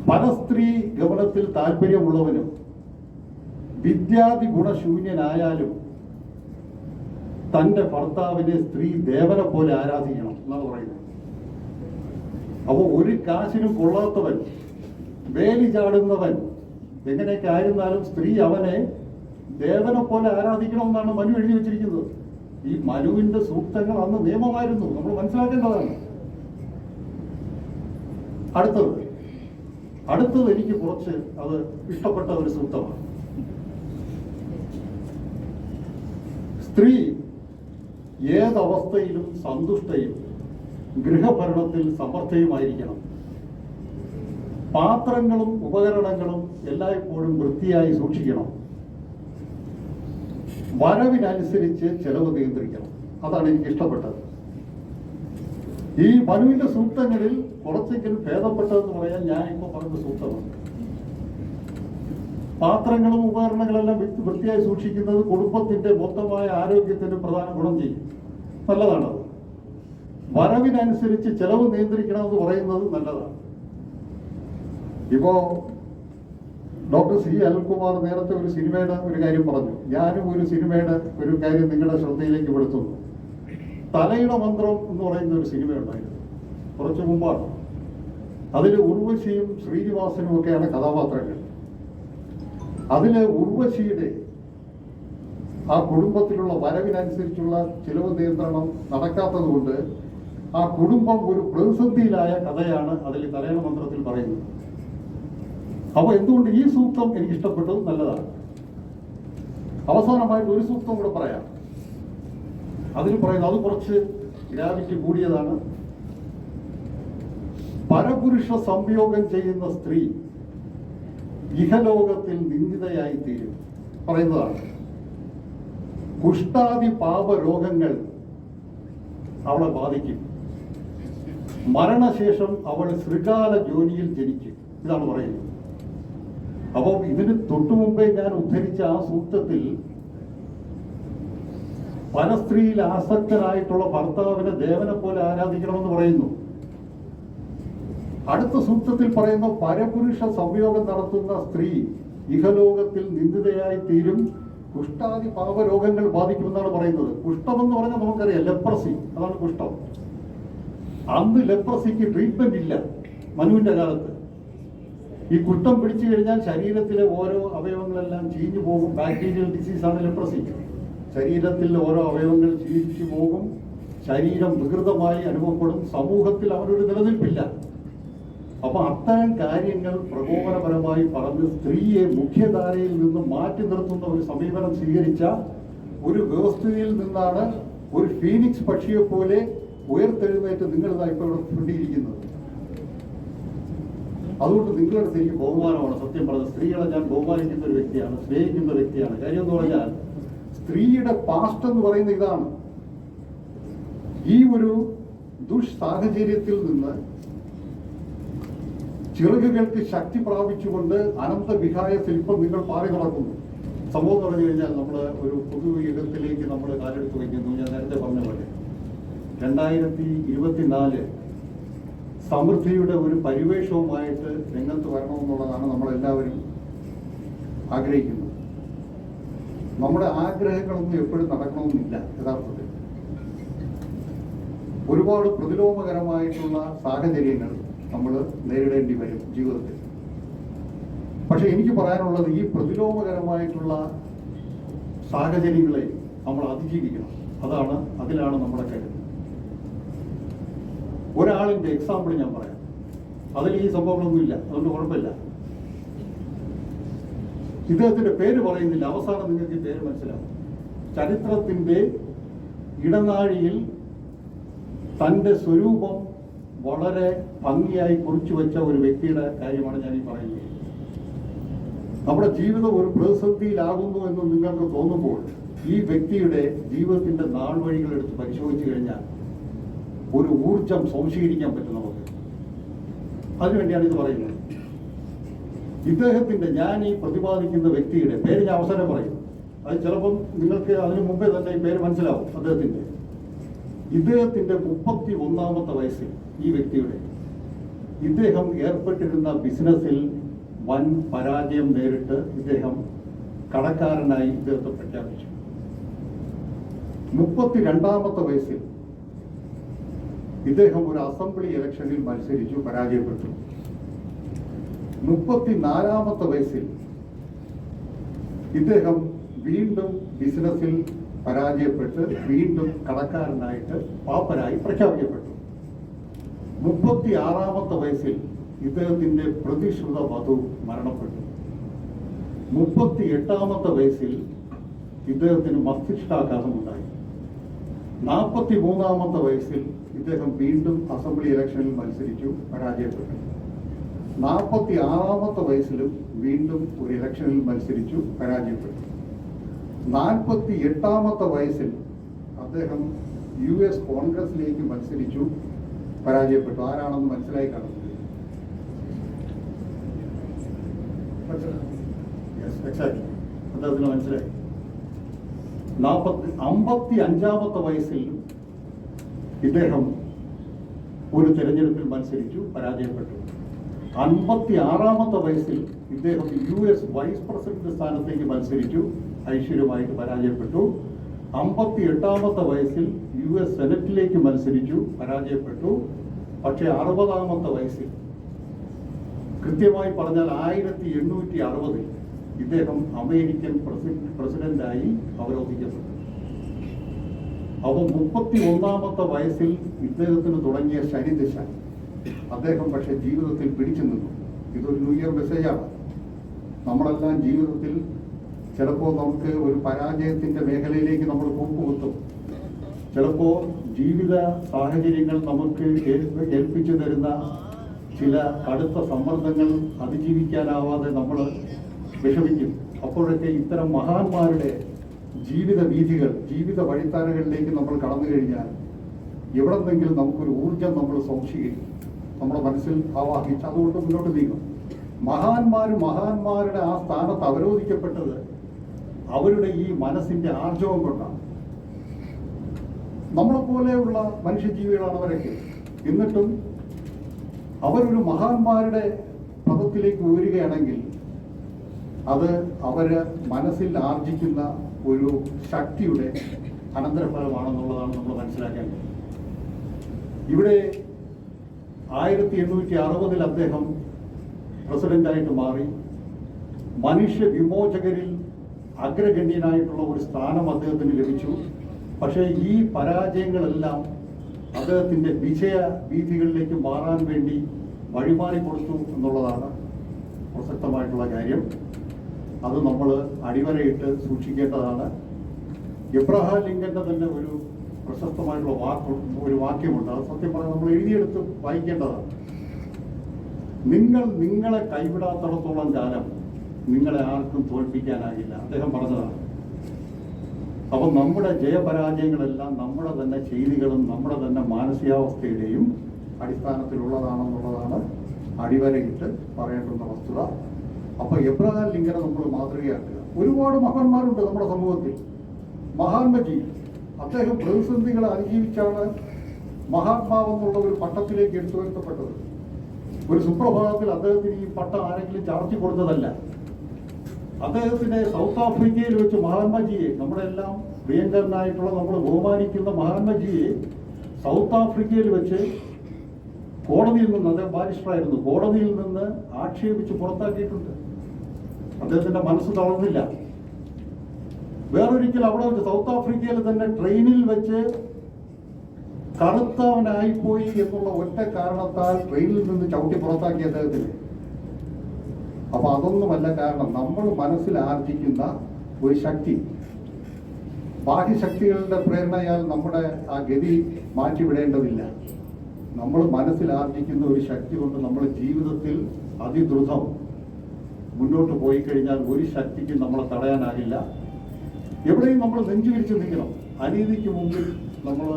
പരസ്ത്രീ ഗമനത്തിൽ താല്പര്യമുള്ളവനും വിദ്യാദി ഗുണശൂന്യനായാലും തന്റെ ഭർത്താവിനെ സ്ത്രീ ദേവനെ പോലെ ആരാധിക്കണം എന്നാണ് പറയുന്നത്. അപ്പോൾ ഒരു കാശിനും കൊള്ളാത്തവൻ, വേലി ചാടുന്നവൻ, എങ്ങനെയൊക്കെ ആയിരുന്നാലും സ്ത്രീ അവനെ ദേവനെ പോലെ ആരാധിക്കണമെന്നാണ് മനു എഴുതി വെച്ചിരിക്കുന്നത്. ഈ മനുവിന്റെ സൂക്തങ്ങൾ അന്ന് നിയമമായിരുന്നു, നമ്മൾ മനസ്സിലാക്കേണ്ടതാണ്. അടുത്തത് എനിക്ക് കുറച്ച് അത് ഇഷ്ടപ്പെട്ട ഒരു സൂക്തമാണ്. സ്ത്രീ ഏതവസ്ഥയിലും സന്തുഷ്ടയും ഗൃഹഭരണത്തിൽ സമർത്ഥയുമായിരിക്കണം. പാത്രങ്ങളും ഉപകരണങ്ങളും എല്ലായ്പ്പോഴും വൃത്തിയായി സൂക്ഷിക്കണം. വരവിനനുസരിച്ച് ചെലവ് നിയന്ത്രിക്കണം. അതാണ് എനിക്ക് ഇഷ്ടപ്പെട്ടത്. ഈ മനുവിന്റെ സൂക്തങ്ങളിൽ കുറച്ചെങ്കിലും ഭേദപ്പെട്ടതെന്ന് പറയാൻ ഞാൻ ഇപ്പോൾ പറഞ്ഞ സൂക്തമാണ്. പാത്രങ്ങളും ഉപകരണങ്ങളെല്ലാം വൃത്തിയായി സൂക്ഷിക്കുന്നത് കുടുംബത്തിന്റെ മൊത്തമായ ആരോഗ്യത്തിന് പ്രധാന ഗുണം ചെയ്യും. നല്ലതാണത്. വരവിനനുസരിച്ച് ചെലവ് നിയന്ത്രിക്കണമെന്ന് പറയുന്നത് നല്ലതാണ്. ഇപ്പോ ഡോക്ടർ സി അനിൽകുമാർ നേരത്തെ ഒരു സിനിമയുടെ ഒരു കാര്യം പറഞ്ഞു. ഞാനും ഒരു സിനിമയുടെ ഒരു കാര്യം നിങ്ങളുടെ ശ്രദ്ധയിലേക്ക് പെടുത്തുന്നു. തലയുടെ മന്ത്രം എന്ന് പറയുന്ന ഒരു സിനിമ ഉണ്ടായിരുന്നു, കുറച്ചു മുമ്പാണ്. അതിൽ ഉർവശിയും ശ്രീനിവാസനും ഒക്കെയാണ് കഥാപാത്രങ്ങൾ. അതില് ഉർവശിയുടെ ആ കുടുംബത്തിലുള്ള വരവിനനുസരിച്ചുള്ള ചിലവ് നിയന്ത്രണം നടക്കാത്തത് കൊണ്ട് ആ കുടുംബം ഒരു പ്രതിസന്ധിയിലായ കഥയാണ് അതിൽ തലയുടെ മന്ത്രത്തിൽ പറയുന്നത്. അപ്പൊ എന്തുകൊണ്ട് ഈ സൂക്തം എനിക്ക് ഇഷ്ടപ്പെട്ടത് നല്ലതാണ്. അവസാനമായിട്ട് ഒരു സൂക്തം കൂടെ പറയാം. അതിൽ പറയുന്നത്, അത് കുറച്ച് ഗ്രാവിറ്റി കൂടിയതാണ്. പരപുരുഷ സംയോഗം ചെയ്യുന്ന സ്ത്രീ ഇഹലോകത്തിൽ നിന്ദിതയായി തീരും പറയുന്നതാണ്. കുഷ്ഠാദി പാപരോഗങ്ങൾ അവളെ ബാധിക്കും. മരണശേഷം അവൾ ശൃഗാല ജോനിയിൽ ജനിക്കും. ഇതാണ് പറയുന്നത്. അപ്പോൾ ഇതിന് തൊട്ടു മുമ്പേ ഞാൻ ഉദ്ധരിച്ച ആ സൂക്തത്തിൽ പരസ്ത്രീയിൽ ആസക്തനായിട്ടുള്ള ഭർത്താവിനെ ദേവനെ പോലെ ആരാധിക്കണമെന്ന് പറയുന്നു. അടുത്ത സൂക്തത്തിൽ പറയുന്ന പരപുരുഷ സംയോഗം നടത്തുന്ന സ്ത്രീ ഇഹലോകത്തിൽ നിന്ദിതയായി തീരും, കുഷ്ഠാദി പാപരോഗങ്ങൾ ബാധിക്കുമെന്നാണ് പറയുന്നത്. കുഷ്ഠമെന്ന് പറഞ്ഞാൽ നമുക്കറിയാം, ലെപ്രസി, അതാണ് കുഷ്ഠം. അന്ന് ലെപ്രസിക്ക് ട്രീറ്റ്മെന്റ് ഇല്ല മനുവിന്റെ കാലത്ത്. ഈ കുഷ്ഠം പിടിച്ചു കഴിഞ്ഞാൽ ശരീരത്തിലെ ഓരോ അവയവങ്ങളെല്ലാം ചീഞ്ഞു പോകും. ബാക്ടീരിയൽ ഡിസീസാണ് ലെപ്രസി. ശരീരത്തിൽ ഓരോ അവയവങ്ങൾ ചീഞ്ഞു പോകും, ശരീരം വികൃതമായി അനുഭവപ്പെടും, സമൂഹത്തിൽ അവനൊരു നിലനിൽപ്പില്ല. അപ്പൊ അത്തരം കാര്യങ്ങൾ പ്രകോപനപരമായി പറഞ്ഞ് സ്ത്രീയെ മുഖ്യധാരയിൽ നിന്ന് മാറ്റി നിർത്തുന്ന ഒരു സമീപനം സ്വീകരിച്ച ഒരു വ്യവസ്ഥയിൽ നിന്നാണ് ഒരു ഫീനിക്സ് പക്ഷിയെ പോലെ ഉയർത്തെഴുന്നേറ്റ് നിങ്ങളിതാ ഇപ്പോൾ ഇവിടെ ഫ്രണ്ടിയിരിക്കുന്നത്. അതുകൊണ്ട് നിങ്ങളുടെ അടുത്ത് എനിക്ക് ബഹുമാനമാണ്. സത്യം പറഞ്ഞത് സ്ത്രീകളെ ഞാൻ ബഹുമാനിക്കുന്ന ഒരു വ്യക്തിയാണ്, സ്നേഹിക്കുന്ന വ്യക്തിയാണ്. കാര്യം എന്ന് പറഞ്ഞാൽ സ്ത്രീയുടെ പാസ്റ്റ് എന്ന് പറയുന്ന ഇതാണ്. ഈ ഒരു ദുഷ്സാഹചര്യത്തിൽ നിന്ന് ചിറകുകൾക്ക് ശക്തി പ്രാപിച്ചുകൊണ്ട് അനന്തവിഹായ ശില്പം നിങ്ങൾ പാറി നടക്കുന്നു. സംഭവം എന്ന് പറഞ്ഞു കഴിഞ്ഞാൽ നമ്മൾ ഒരു പുതുയുഗത്തിലേക്ക് നമ്മൾ കാലെടുത്ത് വയ്ക്കുന്നു. ഞാൻ നേരത്തെ പറഞ്ഞ പോലെ 2024 സമൃദ്ധിയുടെ ഒരു പരിവേഷവുമായിട്ട് രംഗത്ത് വരണമെന്നുള്ളതാണ് നമ്മളെല്ലാവരും ആഗ്രഹിക്കുന്നത്. നമ്മുടെ ആഗ്രഹങ്ങളൊന്നും എപ്പോഴും നടക്കണമെന്നില്ല. യഥാർത്ഥത്തിൽ ഒരുപാട് പ്രതിലോമകരമായിട്ടുള്ള സാഹചര്യങ്ങൾ നമ്മൾ നേരിടേണ്ടി വരും ജീവിതത്തിൽ. പക്ഷെ എനിക്ക് പറയാനുള്ളത് ഈ പ്രതിലോമകരമായിട്ടുള്ള സാഹചര്യങ്ങളെ നമ്മൾ അതിജീവിക്കണം. അതിലാണ് നമ്മുടെ കരുത്ത്. ഒരാളിന്റെ എക്സാമ്പിൾ ഞാൻ പറയാം. അതിൽ ഈ സംഭവങ്ങളൊന്നുമില്ല, അതുകൊണ്ട് കുഴപ്പമില്ല. ഇദ്ദേഹത്തിന്റെ പേര് പറയുന്നില്ല, അവസാനം നിങ്ങൾക്ക് ഈ പേര് മനസ്സിലാവും. ചരിത്രത്തിന്റെ ഇടനാഴിയിൽ തന്റെ സ്വരൂപം വളരെ ഭംഗിയായി കുറിച്ചു വെച്ച ഒരു വ്യക്തിയുടെ കാര്യമാണ് ഞാൻ ഈ പറയുന്നത്. നമ്മുടെ ജീവിതം ഒരു പ്രതിസന്ധിയിലാകുന്നു എന്ന് നിങ്ങൾക്ക് തോന്നുമ്പോൾ ഈ വ്യക്തിയുടെ ജീവിതത്തിന്റെ നാൾ വഴികൾ എടുത്ത് പരിശോധിച്ചു കഴിഞ്ഞാൽ ഒരു ഊർജം സംശീകരിക്കാൻ പറ്റും നമുക്ക്. അതിനുവേണ്ടിയാണ് ഇത് പറയുന്നത്. ഇദ്ദേഹത്തിന്റെ, ഞാൻ ഈ പ്രതിപാദിക്കുന്ന വ്യക്തിയുടെ പേര് ഞാൻ അവസാനം പറയും. അത് ചിലപ്പം നിങ്ങൾക്ക് അതിനു മുമ്പേ തന്നെ ഈ പേര് മനസ്സിലാവും. ഇദ്ദേഹത്തിന്റെ 31ാമത്തെ വയസ്സിൽ ഈ വ്യക്തിയുടെ ഇദ്ദേഹം ഏർപ്പെട്ടിരുന്ന ബിസിനസ്സിൽ വൻ പരാജയം നേരിട്ട് ഇദ്ദേഹം കടക്കാരനായി ഇദ്ദേഹത്തെ പ്രഖ്യാപിച്ചു. 32ാമത്തെ വയസ്സിൽ ഇദ്ദേഹം ഒരു അസംബ്ലി ഇലക്ഷനിൽ മത്സരിച്ചു, പരാജയപ്പെട്ടു. 34ാമത്തെ വയസ്സിൽ ഇദ്ദേഹം വീണ്ടും ബിസിനസ്സിൽ പരാജയപ്പെട്ട് വീണ്ടും കടക്കാരനായിട്ട് പാപ്പരായി പ്രഖ്യാപിക്കപ്പെട്ടു. 36ാമത്തെ വയസ്സിൽ ഇദ്ദേഹത്തിന്റെ പ്രതിശ്രുത വധു മരണപ്പെട്ടു. 38ാമത്തെ വയസ്സിൽ ഇദ്ദേഹത്തിന് മസ്തിഷ്കാഘാതമുണ്ടായി. 43ാമത്തെ വയസ്സിൽ ഇദ്ദേഹം വീണ്ടും അസംബ്ലി ഇലക്ഷനിൽ മത്സരിച്ചു, പരാജയപ്പെട്ടു. 46ാമത്തെ വയസ്സിലും വീണ്ടും ഒരു ഇലക്ഷനിൽ മത്സരിച്ചു, പരാജയപ്പെട്ടു. 48ാമത്തെ വയസ്സിൽ അദ്ദേഹം US കോൺഗ്രസിലേക്ക് മത്സരിച്ചു, പരാജയപ്പെട്ടു. ആരാണെന്ന് മനസ്സിലായി കാണുന്നത്? അദ്ദേഹത്തിന് മനസ്സിലായി. 55ാമത്തെ വയസ്സിൽ ഇദ്ദേഹം ഒരു തെരഞ്ഞെടുപ്പിൽ മത്സരിച്ചു, പരാജയപ്പെട്ടു. 56ാമത്തെ വയസ്സിൽ ഇദ്ദേഹം US വൈസ് പ്രസിഡന്റ് സ്ഥാനത്തേക്ക് മത്സരിച്ചു, ഐശ്വര്യമായിട്ട് പരാജയപ്പെട്ടു. 58ാമത്തെ വയസ്സിൽ US സെനറ്റിലേക്ക് മത്സരിച്ചു, പരാജയപ്പെട്ടു. പക്ഷേ 60ാമത്തെ വയസ്സിൽ, കൃത്യമായി പറഞ്ഞാൽ 1860 ഇദ്ദേഹം അമേരിക്കൻ പ്രസിഡന്റായി അവരോധിക്കപ്പെട്ടു. അപ്പോൾ 31ാമത്തെ വയസ്സിൽ ഇദ്ദേഹത്തിന് തുടങ്ങിയ ശനിദശ അദ്ദേഹം പക്ഷെ ജീവിതത്തിൽ പിടിച്ചു നിന്നു. ഇതൊരു ന്യൂ ഇയർ മെസ്സേജാണ്. നമ്മളെല്ലാം ജീവിതത്തിൽ ചിലപ്പോൾ നമുക്ക് ഒരു പരാജയത്തിന്റെ മേഖലയിലേക്ക് നമ്മൾ കൂപ്പുകുത്തും. ചിലപ്പോൾ ജീവിത സാഹചര്യങ്ങൾ നമുക്ക് ഏൽപ്പിച്ചു തരുന്ന ചില കടുത്ത സമ്മർദ്ദങ്ങൾ അതിജീവിക്കാനാവാതെ നമ്മൾ വിഷമിക്കും. അപ്പോഴൊക്കെ ഇത്തരം മഹാന്മാരുടെ ജീവിത വീഥികൾ, ജീവിത വഴിത്താരകളിലേക്ക് നമ്മൾ കടന്നു കഴിഞ്ഞാൽ എവിടെന്നെങ്കിലും നമുക്കൊരു ഊർജം നമ്മൾ സംശയിക്കും, നമ്മുടെ മനസ്സിൽ ആവാഹിച്ച് അതുകൊണ്ട് മുന്നോട്ട് നീങ്ങും. മഹാന്മാരുടെ ആ സ്ഥാനത്ത് അവരോധിക്കപ്പെട്ടത് അവരുടെ ഈ മനസ്സിന്റെ ആർജവം കൊണ്ടാണ്. നമ്മളെപ്പോലെയുള്ള മനുഷ്യജീവികളാണ് അവരൊക്കെ. എന്നിട്ടും അവരൊരു മഹാന്മാരുടെ പദത്തിലേക്ക് ഉയരുകയാണെങ്കിൽ അത് അവര് മനസ്സിൽ ആർജിക്കുന്ന ഒരു ശക്തിയുടെ അനന്തരഫലമാണെന്നുള്ളതാണ് നമ്മൾ മനസ്സിലാക്കേണ്ടത്. ഇവിടെ 1860 അദ്ദേഹം പ്രസിഡന്റായിട്ട് മാറി. മനുഷ്യ വിമോചകരിൽ അഗ്രഗണ്യനായിട്ടുള്ള ഒരു സ്ഥാനം അദ്ദേഹത്തിന് ലഭിച്ചു. പക്ഷേ ഈ പരാജയങ്ങളെല്ലാം അദ്ദേഹത്തിൻ്റെ വിജയ വീഥികളിലേക്ക് മാറാൻ വേണ്ടി വഴിമാറി കൊടുത്തു എന്നുള്ളതാണ് പ്രസക്തമായിട്ടുള്ള കാര്യം. അത് നമ്മൾ അടിവരയിട്ട് സൂക്ഷിക്കേണ്ടതാണ്. എബ്രഹാം ലിങ്കന്റെ തന്നെ ഒരു പ്രശസ്തമായിട്ടുള്ള വാക്യമുണ്ട്. അത് സത്യം പറഞ്ഞാൽ നമ്മൾ എഴുതിയെടുത്ത് വായിക്കേണ്ടതാണ്. നിങ്ങൾ നിങ്ങളെ കൈവിടാത്തിടത്തോളം കാലം നിങ്ങളെ ആർക്കും തോൽപ്പിക്കാനാകില്ല, അദ്ദേഹം പറഞ്ഞതാണ്. അപ്പം നമ്മുടെ ജയപരാജയങ്ങളെല്ലാം നമ്മുടെ തന്നെ ചെയ്തികളും നമ്മുടെ തന്നെ മാനസികാവസ്ഥയുടെയും അടിസ്ഥാനത്തിലുള്ളതാണെന്നുള്ളതാണ് അടിവരയിട്ട് പറയേണ്ടുന്ന വസ്തുത. അപ്പൊ എബ്രഹാം ലിങ്കനെ നമ്മൾ മാതൃകയാക്കുക. ഒരുപാട് മഹാന്മാരുണ്ട് നമ്മുടെ സമൂഹത്തിൽ. മഹാത്മജി അദ്ദേഹം പ്രതിസന്ധികളെ അതിജീവിച്ചാണ് മഹാത്മാവെന്നുള്ള ഒരു പട്ടത്തിലേക്ക് എടുത്തുവരുത്തപ്പെട്ടത്. ഒരു സുപ്രഭാതത്തിൽ അദ്ദേഹത്തിന് ഈ പട്ടം ആരെങ്കിലും ചാർത്തി കൊടുത്തതല്ല. അദ്ദേഹത്തിനെ സൗത്ത് ആഫ്രിക്കയിൽ വെച്ച് മഹാത്മജിയെ, നമ്മുടെ എല്ലാം പ്രിയങ്കരനായിട്ടുള്ള നമ്മൾ ബഹുമാനിക്കുന്ന മഹാത്മജിയെ സൗത്ത് ആഫ്രിക്കയിൽ വെച്ച് കോടതിയിൽ നിന്ന്, അദ്ദേഹം ബാരിസ്റ്ററായിരുന്നു, കോടതിയിൽ നിന്ന് ആക്ഷേപിച്ച് പുറത്താക്കിയിട്ടുണ്ട്. അദ്ദേഹത്തിന്റെ മനസ്സ് തളർന്നില്ല. വേറൊരിക്കൽ അവിടെ വെച്ച് സൗത്ത് ആഫ്രിക്കയിൽ തന്നെ ട്രെയിനിൽ വെച്ച് കറുത്തവനായിപ്പോയി എന്നുള്ള ഒറ്റ കാരണത്താൽ ട്രെയിനിൽ നിന്ന് ചവിട്ടി പുറത്താക്കി അദ്ദേഹത്തിന്. അപ്പൊ അതൊന്നുമല്ല കാരണം. നമ്മൾ മനസ്സിൽ ആർജിക്കുന്ന ഒരു ശക്തി, ബാഹ്യശക്തികളുടെ പ്രേരണയാൽ നമ്മുടെ ആ ഗതി മാറ്റിവിടേണ്ടതില്ല. നമ്മൾ മനസ്സിൽ ആർജിക്കുന്ന ഒരു ശക്തി കൊണ്ട് നമ്മുടെ ജീവിതത്തിൽ അതിദ്രുതം മുന്നോട്ട് പോയി കഴിഞ്ഞാൽ ഒരു ശക്തിക്ക് നമ്മളെ തടയാനാകില്ല. എവിടെയും നമ്മൾ നെഞ്ചുവിരിച്ച് നിൽക്കണം. അനീതിക്ക് മുമ്പിൽ നമ്മൾ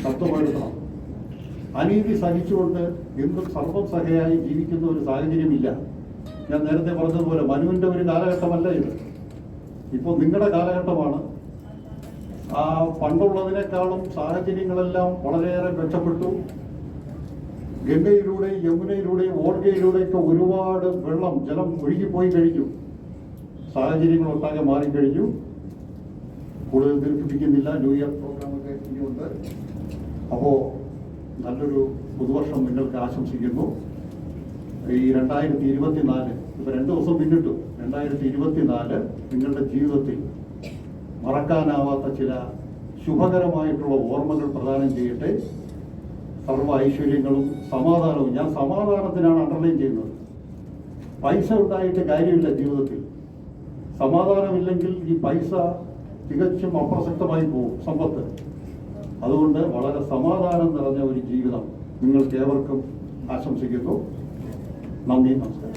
ശബ്ദമെടുക്കണം. അനീതി സഹിച്ചുകൊണ്ട് എന്തും സർവം സഹയായി ജീവിക്കുന്ന ഒരു സാഹചര്യമില്ല. ഞാൻ നേരത്തെ പറഞ്ഞതുപോലെ മനുവിന്റെ ഒരു കാലഘട്ടമല്ല ഇത്. ഇപ്പോൾ നിങ്ങളുടെ കാലഘട്ടമാണ്. ആ പണ്ടുള്ളതിനേക്കാളും സാഹചര്യങ്ങളെല്ലാം വളരെയേറെ മെച്ചപ്പെട്ടു. ഗംഗയിലൂടെയും യമുനയിലൂടെയും ഓർഗയിലൂടെയൊക്കെ ഒരുപാട് ജലം ഒഴുകിപ്പോയി കഴിഞ്ഞു. സാഹചര്യങ്ങൾ ഒട്ടാകെ മാറിക്കഴിഞ്ഞു. കൂടുതൽ ദീർഘിപ്പിക്കുന്നില്ല. ന്യൂ ഇയർ പ്രോഗ്രാമൊക്കെ ഇനിയുണ്ട്. അപ്പോൾ നല്ലൊരു പുതുവർഷം നിങ്ങൾക്ക് ആശംസിക്കുന്നു. ഈ 2024 ഇപ്പൊ 2 ദിവസം പിന്നിട്ടു. 2024 നിങ്ങളുടെ ജീവിതത്തിൽ മറക്കാനാവാത്ത ചില ശുഭകരമായിട്ടുള്ള ഓർമ്മകൾ പ്രദാനം ചെയ്യട്ടെ. സർവ്വ ഐശ്വര്യങ്ങളും സമാധാനവും. ഞാൻ സമാധാനത്തിനാണ് അണ്ടർലൈൻ ചെയ്യുന്നത്. പൈസ ഉണ്ടായിട്ട് കാര്യമില്ല ജീവിതത്തിൽ. സമാധാനമില്ലെങ്കിൽ ഈ പൈസ തികച്ചും അപ്രസക്തമായി പോകും, സമ്പത്ത്. അതുകൊണ്ട് വളരെ സമാധാനം നിറഞ്ഞ ഒരു ജീവിതം നിങ്ങൾക്ക് ഏവർക്കും ആശംസിക്കുന്നു. നന്ദി, നമസ്കാരം.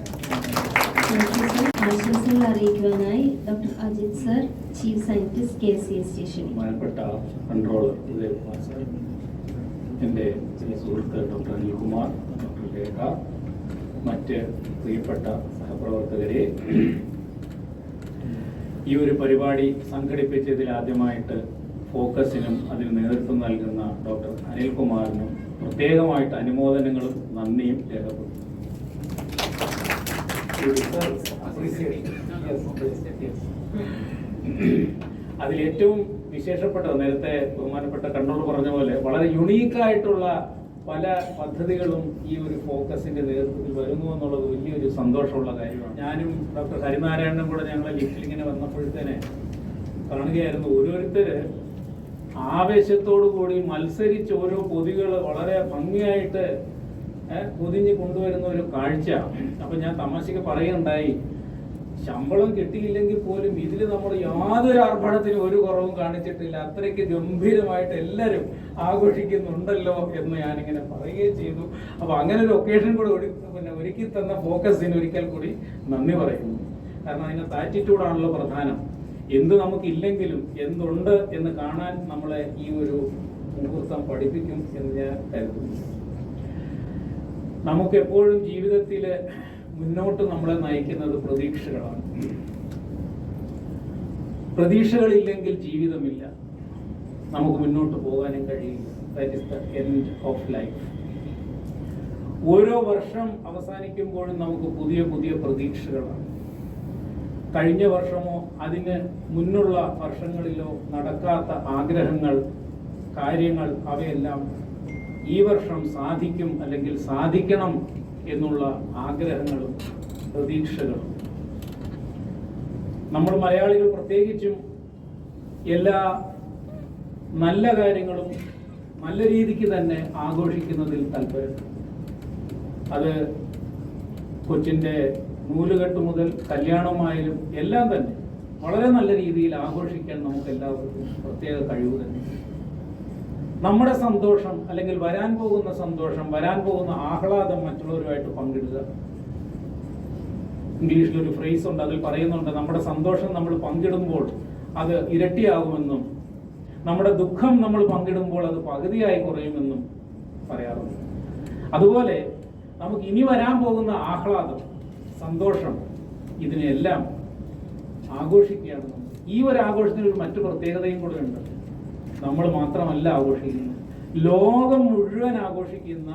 ആശംസകൾ അറിയിക്കുവാനായി doctor Ajith sir, chief scientist KCS station. ബഹുമാനപ്പെട്ട കൺട്രോളർ ഉദയകുമാർ സർ, എൻ്റെ സുഹൃത്ത് ഡോക്ടർ അനിൽകുമാർ, ഡോക്ടർ രേഖ, മറ്റ് പ്രിയപ്പെട്ട സഹപ്രവർത്തകരെ, ഈ ഒരു പരിപാടി സംഘടിപ്പിച്ചതിൽ ആദ്യമായിട്ട് ഫോക്കസിനും അതിന് നേതൃത്വം നൽകുന്ന ഡോക്ടർ അനിൽകുമാറിനും പ്രത്യേകമായിട്ട് അനുമോദനങ്ങളും നന്ദിയും രേഖപ്പെടുത്തുന്നു. അതിലേറ്റവും വിശേഷപ്പെട്ടത് നേരത്തെ ബഹുമാനപ്പെട്ട കൺട്രോളർ പറഞ്ഞ പോലെ വളരെ യുണീക്കായിട്ടുള്ള പല പദ്ധതികളും ഈ ഒരു ഫോക്കസിന്റെ നേതൃത്വത്തിൽ വരുന്നു എന്നുള്ളത് വലിയൊരു സന്തോഷമുള്ള കാര്യമാണ്. ഞാനും ഡോക്ടർ ഹരിനാരായണനും കൂടെ ഞങ്ങളെ ലിഫ്റ്റിൽ ഇങ്ങനെ വന്നപ്പോഴത്തേനെ കാണുകയായിരുന്നു, ഓരോരുത്തര് ആവേശത്തോടു കൂടി മത്സരിച്ച് ഓരോ പൊതികൾ വളരെ ഭംഗിയായിട്ട് പൊതിഞ്ഞ് കൊണ്ടുവരുന്ന ഒരു കാഴ്ച. അപ്പൊ ഞാൻ തമാശക്ക് പറയുന്നുണ്ടായി, ശമ്പളം കിട്ടിയില്ലെങ്കിൽ പോലും ഇതിൽ നമ്മൾ യാതൊരു ആർഭാടത്തിനും ഒരു കുറവും കാണിച്ചിട്ടില്ല, അത്രയ്ക്ക് ഗംഭീരമായിട്ട് എല്ലാവരും ആഘോഷിക്കുന്നുണ്ടല്ലോ എന്ന് ഞാനിങ്ങനെ പറയുകയും ചെയ്തു. അപ്പൊ അങ്ങനെ ഒരു ഒക്കേഷൻ കൂടെ ഒരുക്കി തന്ന ഫോക്കസിന് ഒരിക്കൽ കൂടി നന്ദി പറയുന്നു. കാരണം അതിനകത്ത് ആറ്റിറ്റ്യൂഡാണല്ലോ പ്രധാനം. എന്ത് നമുക്കില്ലെങ്കിലും എന്തുണ്ട് എന്ന് കാണാൻ നമ്മളെ ഈ ഒരു മുഹൂർത്തം പഠിപ്പിക്കും എന്ന് ഞാൻ കരുതുന്നു. നമുക്ക് എപ്പോഴും ജീവിതത്തിൽ മുന്നോട്ട് നമ്മളെ നയിക്കുന്നത് പ്രതീക്ഷകളാണ്. പ്രതീക്ഷകളില്ലെങ്കിൽ ജീവിതമില്ല, നമുക്ക് മുന്നോട്ട് പോകാനും കഴിയില്ല. That is the end of life. ഓരോ വർഷം അവസാനിക്കുമ്പോഴും നമുക്ക് പുതിയ പുതിയ പ്രതീക്ഷകളാണ്. കഴിഞ്ഞ വർഷമോ അതിന് മുന്നുള്ള വർഷങ്ങളിലോ നടക്കാത്ത ആഗ്രഹങ്ങൾ, കാര്യങ്ങൾ, അവയെല്ലാം ഈ വർഷം സാധിക്കും അല്ലെങ്കിൽ സാധിക്കണം എന്നുള്ള ആഗ്രഹങ്ങളും പ്രതീക്ഷകളും. നമ്മൾ മലയാളികൾ പ്രത്യേകിച്ചും എല്ലാ നല്ല കാര്യങ്ങളും നല്ല രീതിക്ക് തന്നെ ആഘോഷിക്കുന്നതിൽ താല്പര്യമുണ്ട്. അത് കൊച്ചിൻ്റെ നൂലുകെട്ട് മുതൽ കല്യാണമായാലും എല്ലാം തന്നെ വളരെ നല്ല രീതിയിൽ ആഘോഷിക്കാൻ നമുക്ക് എല്ലാവർക്കും പ്രത്യേക കഴിവ് തന്നെ. നമ്മുടെ സന്തോഷം അല്ലെങ്കിൽ വരാൻ പോകുന്ന സന്തോഷം, വരാൻ പോകുന്ന ആഹ്ലാദം മറ്റുള്ളവരുമായിട്ട് പങ്കിടുക. ഇംഗ്ലീഷിലൊരു ഫ്രേസ് ഉണ്ട്, അതിൽ പറയുന്നുണ്ട്, നമ്മുടെ സന്തോഷം നമ്മൾ പങ്കിടുമ്പോൾ അത് ഇരട്ടിയാകുമെന്നും നമ്മുടെ ദുഃഖം നമ്മൾ പങ്കിടുമ്പോൾ അത് പകുതിയായി കുറയുമെന്നും പറയാറുണ്ട്. അതുപോലെ നമുക്ക് ഇനി വരാൻ പോകുന്ന ആഹ്ലാദം, സന്തോഷം, ഇതിനെല്ലാം ആഘോഷിക്കുകയാണ് നമ്മൾ. ഈ ഒരു ആഘോഷത്തിന് ഒരു മറ്റു പ്രത്യേകതയും കൂടെ ഉണ്ട്. നമ്മൾ മാത്രമല്ല ആഘോഷിക്കുന്നത്, ലോകം മുഴുവൻ ആഘോഷിക്കുന്ന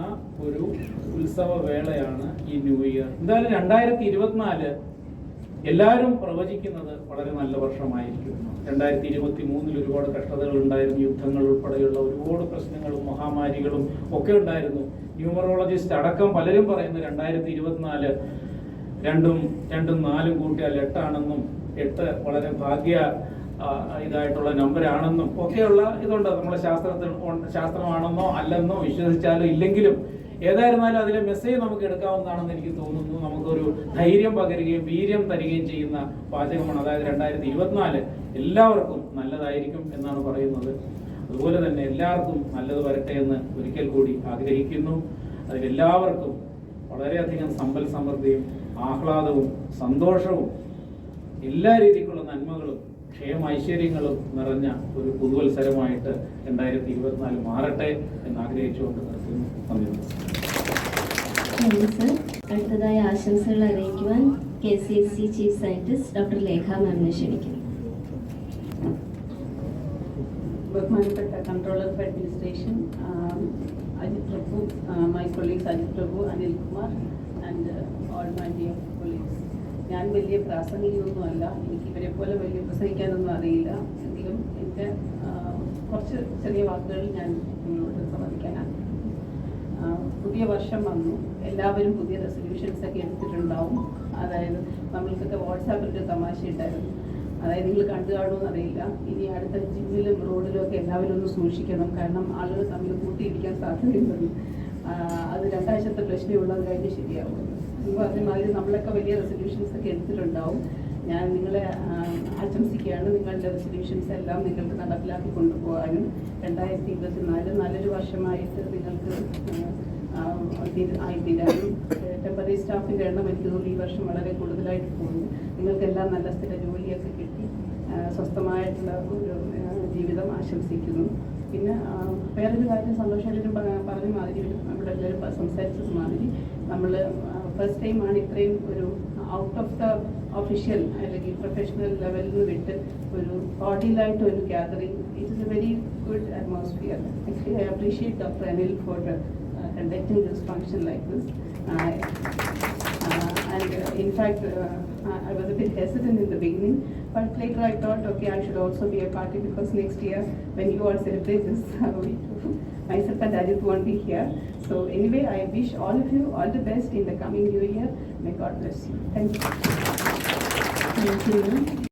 ഒരു ഉത്സവ വേളയാണ് ഈ ന്യൂ ഇയർ. എന്തായാലും 2024 എല്ലാവരും പ്രവചിക്കുന്നത് വളരെ നല്ല വർഷമായിരിക്കും. 2023 ഒരുപാട് കഷ്ടതകൾ ഉണ്ടായിരുന്നു, യുദ്ധങ്ങൾ ഉൾപ്പെടെയുള്ള ഒരുപാട് പ്രശ്നങ്ങളും മഹാമാരികളും ഒക്കെ ഉണ്ടായിരുന്നു. ന്യൂമറോളജിസ്റ്റ് അടക്കം പലരും പറയുന്നു 2024 2ഉം 4ഉം കൂട്ടിയാൽ 8 ആണെന്നും 8 വളരെ ഭാഗ്യ ഇതായിട്ടുള്ള നമ്പറാണെന്നും ഒക്കെയുള്ള ഇതുണ്ട്. നമ്മളെ ശാസ്ത്രമാണെന്നോ അല്ലെന്നോ വിശ്വസിച്ചാലോ ഇല്ലെങ്കിലും ഏതായിരുന്നാലും അതിലെ മെസ്സേജ് നമുക്ക് എടുക്കാവുന്നതാണെന്ന് എനിക്ക് തോന്നുന്നു. നമുക്കൊരു ധൈര്യം പകരുകയും വീര്യം തരികയും ചെയ്യുന്ന വാചകമാണ്. അതായത് 2024 എല്ലാവർക്കും നല്ലതായിരിക്കും എന്നാണ് പറയുന്നത്. അതുപോലെ തന്നെ എല്ലാവർക്കും നല്ലത് വരട്ടെ എന്ന് ഒരിക്കൽ കൂടി ആഗ്രഹിക്കുന്നു. അതിലെല്ലാവർക്കും വളരെയധികം സമ്പൽ സമൃദ്ധിയും ആഹ്ലാദവും സന്തോഷവും എല്ലാ രീതിക്കുള്ള നന്മകളും ക്ഷേമൈശ്വര്യങ്ങളും നിറഞ്ഞ ഒരു പുതുവത്സരമായിട്ട് 2024 മാറട്ടെ എന്ന് ആഗ്രഹിച്ചുകൊണ്ട് നിർത്തുന്നു. നന്ദി. സർ, അടുത്തതായി ആശംസകൾ അറിയിക്കുവാൻ KCSE chief scientist doctor Lekha മാമിനെ ക്ഷണിക്കുന്നു. ബഹുമാനപ്പെട്ട controller of administration Ajith Prabhu, my colleagues Ajith Prabhu, Anil Kumar and all my dear colleagues. ഞാൻ വലിയ പ്രാസംഗികയൊന്നുമല്ല, എനിക്ക് ഇവരെ പോലെ വലിയ പ്രസംഗിക്കാനൊന്നും അറിയില്ല. എങ്കിലും എൻ്റെ കുറച്ച് ചെറിയ വാക്കുകൾ ഞാൻ നിങ്ങളോട് സംവദിക്കാനാണ്. പുതിയ വർഷം വന്നു, എല്ലാവരും പുതിയ റെസൊല്യൂഷൻസ് ഒക്കെ എടുത്തിട്ടുണ്ടാവും. അതായത് നമ്മൾക്കൊക്കെ വാട്സാപ്പിൽ ഒരു തമാശ ഉണ്ടായിരുന്നു. അതായത് നിങ്ങൾ കണ്ടു കാണുമെന്ന് അറിയില്ല, ഇനി അടുത്ത ജിമ്മിലും റോഡിലും ഒക്കെ എല്ലാവരും ഒന്ന് സൂക്ഷിക്കണം, കാരണം ആളുകൾ തമ്മിൽ കൂട്ടിയിടിക്കാൻ സാധ്യതയുണ്ട്. അത് 2 ആഴ്ചത്തെ പ്രശ്നമുള്ളത് കഴിഞ്ഞ് ശരിയാവും. അതേമാതിരി നമ്മളൊക്കെ വലിയ റെസൊല്യൂഷൻസ് ഒക്കെ എടുത്തിട്ടുണ്ടാവും. ഞാൻ നിങ്ങളെ ആശംസിക്കുകയാണ്. നിങ്ങളുടെ റെസൊല്യൂഷൻസ് എല്ലാം നിങ്ങൾക്ക് നടപ്പിലാക്കി കൊണ്ടുപോകാനും 2024 നല്ലൊരു വർഷമായിട്ട് നിങ്ങൾക്ക് ആയിത്തീരാനും. ടെമ്പററി സ്റ്റാഫിൻ്റെ എണ്ണം എനിക്ക് തോന്നുന്നു ഈ വർഷം വളരെ കൂടുതലായിട്ട് പോകുന്നു. നിങ്ങൾക്കെല്ലാം നല്ല സ്ഥിര ജോലിയൊക്കെ കിട്ടി സ്വസ്ഥമായിട്ടുള്ള ഒരു ജീവിതം ആശംസിക്കുന്നു. പിന്നെ വേറൊരു കാര്യം സന്തോഷമായിട്ടും പറഞ്ഞ മാതിരി നമ്മുടെ എല്ലാവരും സംസാരിച്ചത് മാതിരി നമ്മൾ ഫസ്റ്റ് ടൈമാണ് ഇത്രയും ഒരു ഔട്ട് ഓഫ് ദ ഒഫീഷ്യൽ അല്ലെങ്കിൽ പ്രൊഫഷണൽ ലെവലിൽ നിന്ന് വിട്ട് ഒരു ഓഡിയലായിട്ട് ഒരു gathering. It is a very good atmosphere. Actually I appreciate doctor Anil for conducting this function like this. And in fact, I was a bit hesitant in the beginning, but later I thought, okay, I should also be a party, because next year when you all celebrate this, myself and Ajit won't be here. So anyway, I wish all of you all the best in the coming new year. May God bless you. Thank you. Thank you.